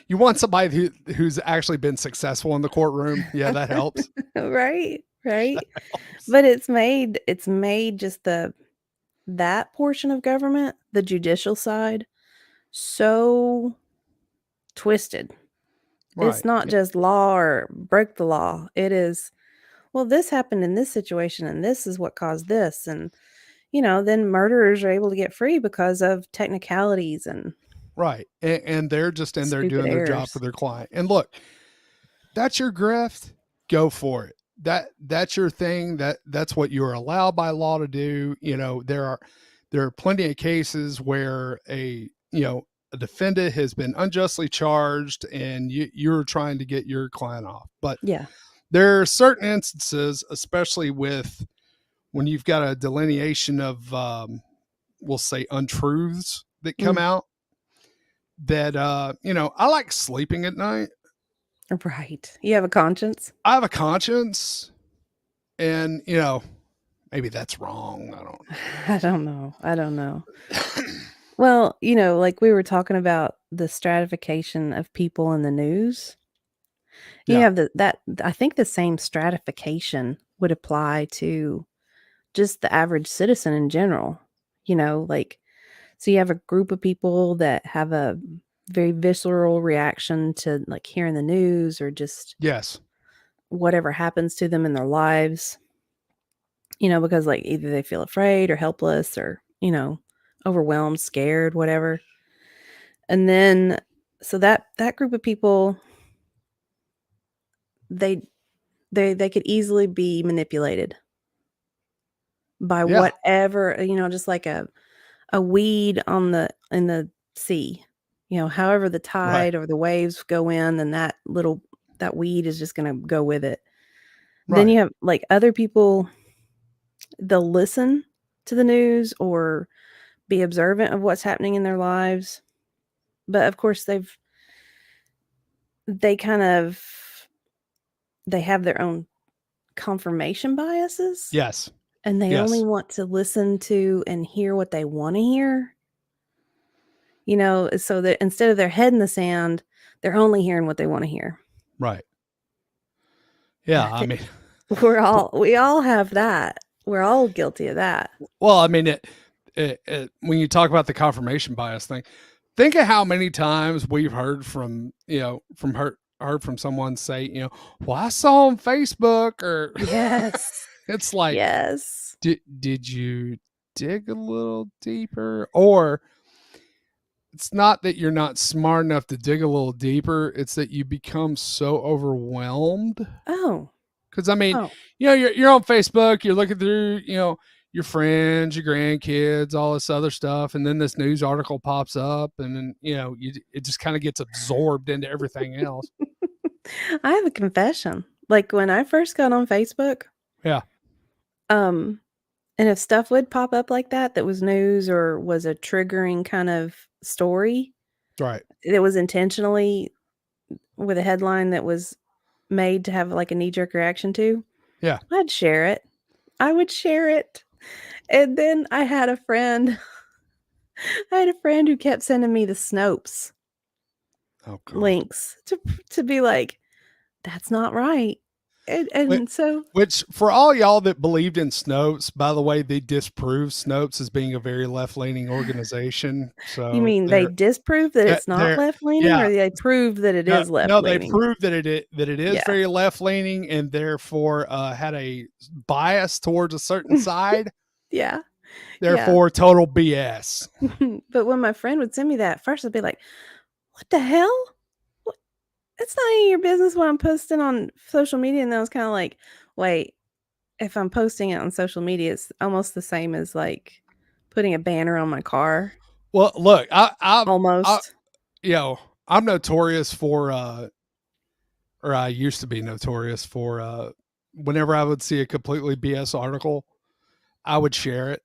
[SPEAKER 1] You want somebody who's actually been successful in the courtroom. Yeah, that helps.
[SPEAKER 2] Right? Right?
[SPEAKER 1] Helps.
[SPEAKER 2] But it's made just that portion of government, the judicial side, so twisted. It's
[SPEAKER 1] Right.
[SPEAKER 2] not just law or break the law. It is, well, this happened in this situation and this is what caused this. And, then murderers are able to get free because of technicalities and
[SPEAKER 1] Right. And they're just in there
[SPEAKER 2] stupid
[SPEAKER 1] doing their job for
[SPEAKER 2] errors.
[SPEAKER 1] their client. And look, that's your grift. Go for it. That's your thing. That's what you are allowed by law to do. There are plenty of cases where a defendant has been unjustly charged and you're trying to get your client off. But
[SPEAKER 2] Yeah.
[SPEAKER 1] there are certain instances, especially with when you've got a delineation of we'll say untruths that come
[SPEAKER 2] Mm,
[SPEAKER 1] out, that I like sleeping at night.
[SPEAKER 2] right. You have a conscience?
[SPEAKER 1] I have a conscience, and maybe that's wrong. I don't
[SPEAKER 2] I don't know. I don't know. Well, like we were talking about the stratification of people in the news. You
[SPEAKER 1] Yeah.
[SPEAKER 2] have that I think the same stratification would apply to just the average citizen in general. Like, so you have a group of people that have a very visceral reaction to like hearing the news or just
[SPEAKER 1] Yes.
[SPEAKER 2] whatever happens to them in their lives, because like either they feel afraid or helpless or, overwhelmed, scared, whatever. And then so that group of people, they they could easily be manipulated by
[SPEAKER 1] Yeah.
[SPEAKER 2] whatever, just like a weed on the in the sea. However the
[SPEAKER 1] Right.
[SPEAKER 2] tide or the waves go in, then that weed is just gonna go with it. Then
[SPEAKER 1] Right.
[SPEAKER 2] you have, like, other people, they'll listen to the news or be observant of what's happening in their lives, but, of course, they kind of they have their own confirmation biases,
[SPEAKER 1] Yes.
[SPEAKER 2] and they only
[SPEAKER 1] Yes.
[SPEAKER 2] want to listen to and hear what they wanna hear. so that instead of their head in the sand, they're only hearing what they want to hear.
[SPEAKER 1] Right.
[SPEAKER 2] And
[SPEAKER 1] Yeah.
[SPEAKER 2] I
[SPEAKER 1] I
[SPEAKER 2] think
[SPEAKER 1] mean,
[SPEAKER 2] we all have that. We're all guilty of that.
[SPEAKER 1] well, I mean, when you talk about the confirmation bias thing, think of how many times we've heard from, heard from someone say, well, I saw on Facebook, or
[SPEAKER 2] Yes.
[SPEAKER 1] it's like,
[SPEAKER 2] Yes.
[SPEAKER 1] did you dig a little deeper? Or it's not that you're not smart enough to dig a little deeper, it's that you become so overwhelmed.
[SPEAKER 2] Oh.
[SPEAKER 1] Because I mean,
[SPEAKER 2] Oh.
[SPEAKER 1] you're on Facebook, you're looking through, your friends, your grandkids, all this other stuff, and then this news article pops up, and then it just kind of gets absorbed into everything else.
[SPEAKER 2] I have a confession. Like when I first got on Facebook,
[SPEAKER 1] Yeah,
[SPEAKER 2] um, and if stuff would pop up like that was news or was a triggering kind of story
[SPEAKER 1] right.
[SPEAKER 2] that was intentionally with a headline that was made to have like a knee-jerk reaction to,
[SPEAKER 1] Yeah.
[SPEAKER 2] I'd share it. I would share it. And then I had a friend who kept sending me the Snopes
[SPEAKER 1] Oh God.
[SPEAKER 2] links to be like, "That's not right." And
[SPEAKER 1] Wh-
[SPEAKER 2] and so
[SPEAKER 1] Which, for all y'all that believed in Snopes, by the way, they disproved Snopes as being a very left leaning organization.
[SPEAKER 2] you
[SPEAKER 1] So
[SPEAKER 2] mean they disprove that it's not
[SPEAKER 1] they're
[SPEAKER 2] left-leaning,
[SPEAKER 1] yeah.
[SPEAKER 2] or they prove that it
[SPEAKER 1] No,
[SPEAKER 2] is
[SPEAKER 1] no, they
[SPEAKER 2] left-leaning?
[SPEAKER 1] proved that it is
[SPEAKER 2] Yeah.
[SPEAKER 1] very left leaning, and therefore had a bias towards a certain side.
[SPEAKER 2] Yeah. Yeah.
[SPEAKER 1] Therefore, total BS.
[SPEAKER 2] But when my friend would send me that, first I'd be like, "What the hell? What it's not any of your business what I'm posting on social media," and then I was kinda like, "Wait, if I'm posting it on social media, it's almost the same as, like, putting a banner on my car."
[SPEAKER 1] Well, look, I
[SPEAKER 2] Almost.
[SPEAKER 1] you know, I'm notorious for, or I used to be notorious for, whenever I would see a completely BS article, I would share it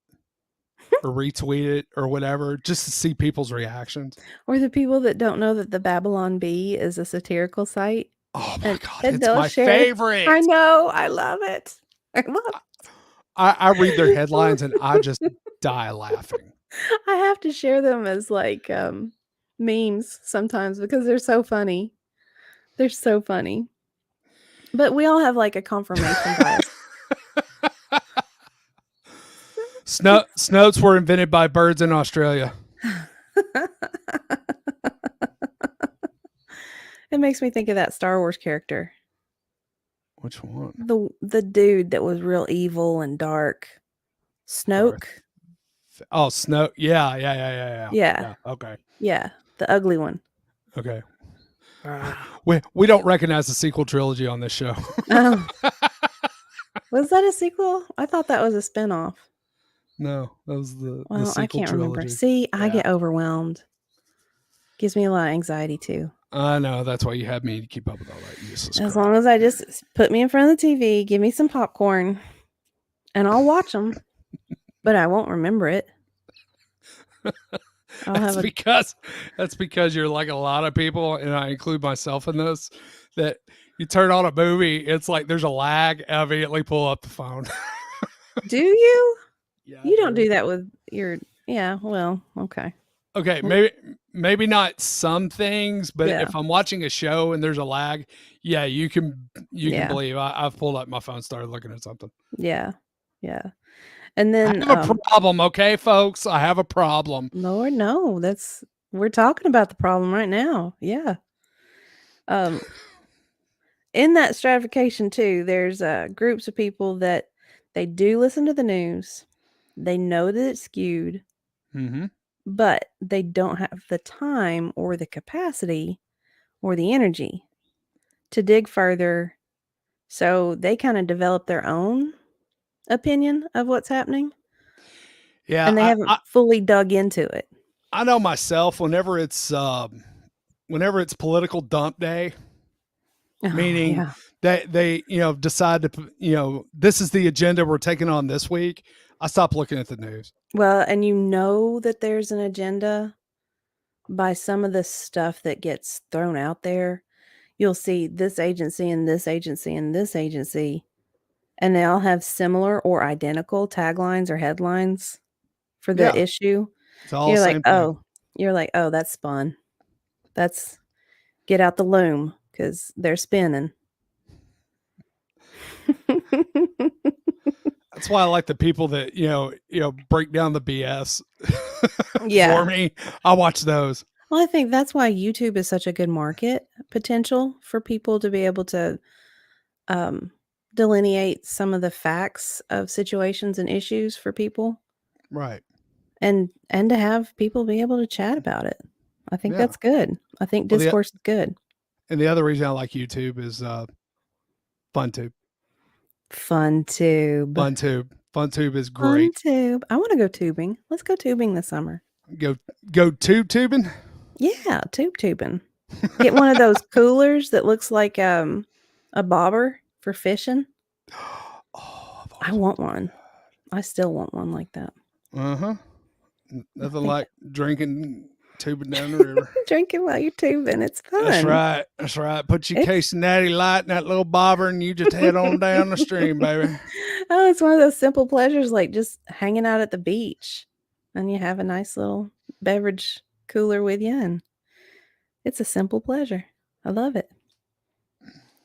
[SPEAKER 1] or retweet it or whatever, just to see people's reactions.
[SPEAKER 2] Or the people that don't know that the Babylon Bee is a satirical site,
[SPEAKER 1] Oh my
[SPEAKER 2] and
[SPEAKER 1] God,
[SPEAKER 2] and
[SPEAKER 1] it's
[SPEAKER 2] they'll
[SPEAKER 1] my
[SPEAKER 2] share I
[SPEAKER 1] favorite.
[SPEAKER 2] know, I love it. I love
[SPEAKER 1] I read their headlines and I just die laughing.
[SPEAKER 2] I have to share them as, like, memes sometimes because they're so funny. They're so funny. But we all have, like, a confirmation bias.
[SPEAKER 1] Snows were invented by birds in Australia.
[SPEAKER 2] It makes me think of that Star Wars character.
[SPEAKER 1] Which one?
[SPEAKER 2] The dude that was real evil and dark. Snoke?
[SPEAKER 1] Oh, Snow. Yeah.
[SPEAKER 2] Yeah.
[SPEAKER 1] Okay.
[SPEAKER 2] Yeah, the ugly one.
[SPEAKER 1] Okay.
[SPEAKER 2] Ah.
[SPEAKER 1] We don't recognize the sequel trilogy on this show.
[SPEAKER 2] Oh, was that a sequel? I thought that was a spinoff.
[SPEAKER 1] No, that was the
[SPEAKER 2] Well, I
[SPEAKER 1] sequel
[SPEAKER 2] can't remember.
[SPEAKER 1] trilogy.
[SPEAKER 2] See, I
[SPEAKER 1] Yeah.
[SPEAKER 2] get overwhelmed. Gives me a lot of anxiety too.
[SPEAKER 1] I know. That's why you had me to keep up with all that useless
[SPEAKER 2] As
[SPEAKER 1] crap.
[SPEAKER 2] long as I just put me in front of the TV, give me some popcorn, and I'll watch them, but I won't remember it. I'll have
[SPEAKER 1] That's because you're like a lot of people, and I include myself in this, that you turn on a movie, it's like there's a lag, I immediately pull up the phone.
[SPEAKER 2] Do you?
[SPEAKER 1] Yeah,
[SPEAKER 2] You don't do that with your yeah, well, okay.
[SPEAKER 1] Okay, maybe not some things, but
[SPEAKER 2] Yeah.
[SPEAKER 1] if I'm watching a show and there's a lag, yeah, you can
[SPEAKER 2] Yeah.
[SPEAKER 1] believe I've pulled up my phone, started looking at something.
[SPEAKER 2] Yeah. Yeah. And
[SPEAKER 1] I
[SPEAKER 2] then,
[SPEAKER 1] have a problem, okay, folks? I have a problem.
[SPEAKER 2] Lord, no, we're talking about the problem right now. Yeah. Um, in that stratification too, there's groups of people that they do listen to the news. They know that it's skewed,
[SPEAKER 1] Mm-hmm.
[SPEAKER 2] but they don't have the time or the capacity or the energy to dig further. So they kind of develop their own opinion of what's happening,
[SPEAKER 1] Yeah,
[SPEAKER 2] and they haven't fully dug into it.
[SPEAKER 1] I know myself. Whenever it's political dump day,
[SPEAKER 2] Oh,
[SPEAKER 1] meaning
[SPEAKER 2] yeah.
[SPEAKER 1] that they decide to this is the agenda we're taking on this week, I stop looking at the news.
[SPEAKER 2] Well, and you know that there's an agenda by some of the stuff that gets thrown out there. You'll see this agency and this agency and this agency, and they all have similar or identical taglines or headlines for the
[SPEAKER 1] Yeah,
[SPEAKER 2] issue.
[SPEAKER 1] it's all the
[SPEAKER 2] You're like,
[SPEAKER 1] same thing.
[SPEAKER 2] "Oh, You're like, oh, that's fun. That's get out the loom because they're spinning.
[SPEAKER 1] That's why I like the people that break down the BS
[SPEAKER 2] Yeah.
[SPEAKER 1] for me. I watch those.
[SPEAKER 2] Well, I think that's why YouTube is such a good market potential for people to be able to um, delineate some of the facts of situations and issues for people,
[SPEAKER 1] Right.
[SPEAKER 2] and to have people be able to chat about it. I think
[SPEAKER 1] Yeah.
[SPEAKER 2] that's good. I think
[SPEAKER 1] Well,
[SPEAKER 2] discourse is good.
[SPEAKER 1] And the other reason I like YouTube is FunTube.
[SPEAKER 2] FunTube.
[SPEAKER 1] FunTube. FunTube is great.
[SPEAKER 2] FunTube. I want to go tubing. Let's go tubing this summer.
[SPEAKER 1] Go tubing.
[SPEAKER 2] Yeah, tubing. Get one of those coolers that looks like a bobber for fishing.
[SPEAKER 1] Oh,
[SPEAKER 2] I want one. I still want one like that.
[SPEAKER 1] Uh-huh. Nothing like drinking, tubing down the river.
[SPEAKER 2] Drinking while you're tubing. It's fun.
[SPEAKER 1] That's right. That's right. Put your case of Natty Light in that little bobber and you just head on down the stream, baby.
[SPEAKER 2] Oh, it's one of those simple pleasures like just hanging out at the beach and you have a nice little beverage cooler with you, and it's a simple pleasure. I love it.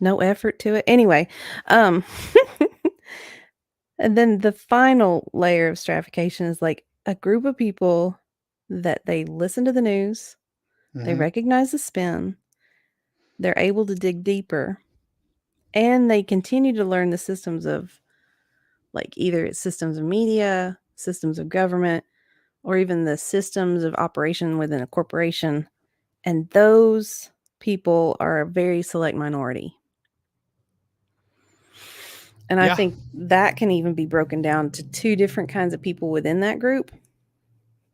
[SPEAKER 2] No effort to it. Anyway, and then the final layer of stratification is like a group of people that they listen to the news, they recognize the spin, they're able to dig deeper, and they continue to learn the systems of like either it's systems of media, systems of government, or even the systems of operation within a corporation. And those people are a very select minority. And I think that can even be broken down to two different kinds of people within that group.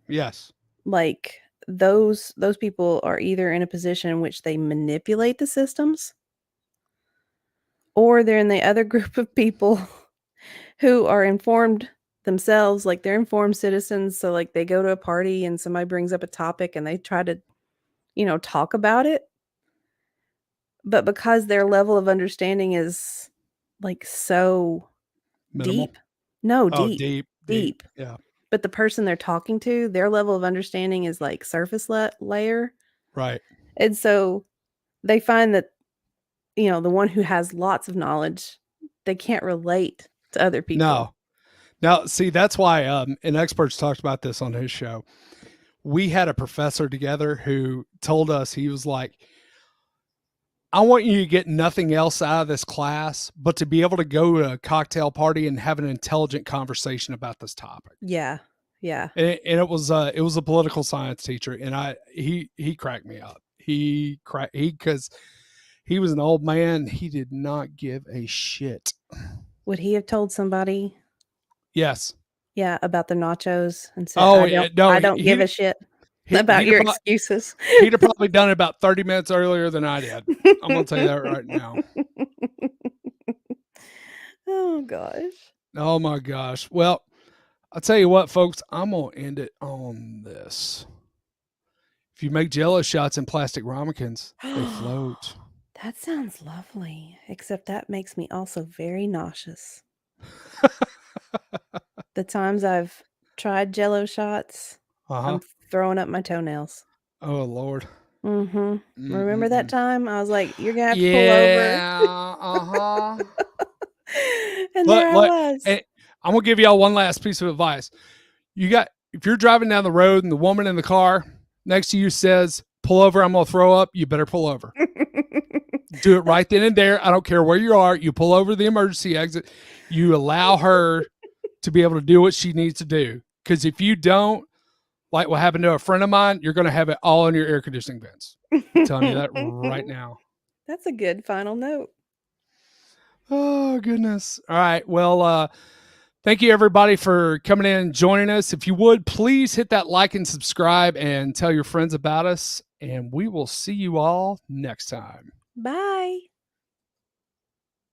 [SPEAKER 1] Yes.
[SPEAKER 2] Like those people are either in a position in which they manipulate the systems, or they're in the other group of people who are informed themselves, like they're informed citizens. So like they go to a party and somebody brings up a topic and they try to, talk about it. But because their level of understanding is like so
[SPEAKER 1] Minimal.
[SPEAKER 2] deep. No,
[SPEAKER 1] Oh,
[SPEAKER 2] deep.
[SPEAKER 1] deep. Yeah.
[SPEAKER 2] But the person they're talking to, their level of understanding is like surface layer.
[SPEAKER 1] Right.
[SPEAKER 2] And so they find that, the one who has lots of knowledge, they can't relate to other people.
[SPEAKER 1] No. Now, see, that's why, and Experts talked about this on his show. We had a professor together who told us, he was like, I want you to get nothing else out of this class, but to be able to go to a cocktail party and have an intelligent conversation about this topic.
[SPEAKER 2] Yeah. Yeah.
[SPEAKER 1] And it was a political science teacher. And he cracked me up. Because he was an old man. He did not give a shit.
[SPEAKER 2] Would he have told somebody?
[SPEAKER 1] Yes.
[SPEAKER 2] Yeah. About the nachos and said, I don't give a shit about your excuses.
[SPEAKER 1] He'd have probably done it about 30 minutes earlier than I did. I'm going to tell you that right now.
[SPEAKER 2] Oh, gosh.
[SPEAKER 1] Oh, my gosh. Well, I'll tell you what, folks, I'm going to end it on this. If you make Jell-O shots in plastic ramekins, they float.
[SPEAKER 2] That sounds lovely, except that makes me also very nauseous. The times I've tried Jell-O shots, I'm throwing up my toenails.
[SPEAKER 1] Oh, Lord.
[SPEAKER 2] Mm-hmm. Remember that time? I was like, you're going to have to
[SPEAKER 1] pull over.
[SPEAKER 2] And there I was.
[SPEAKER 1] And I'm going to give y'all one last piece of advice. If you're driving down the road and the woman in the car next to you says, pull over, I'm going to throw up, you better pull over. Do it right then and there. I don't care where you are. You pull over the emergency exit. You allow her to be able to do what she needs to do. Because if you don't, like what happened to a friend of mine, you're going to have it all in your air conditioning vents. I'm telling you that right now.
[SPEAKER 2] That's a good final note.
[SPEAKER 1] Oh, goodness. All right. Well, thank you, everybody, for coming in and joining us. If you would, please hit that like and subscribe and tell your friends about us. And we will see you all next time.
[SPEAKER 2] Bye.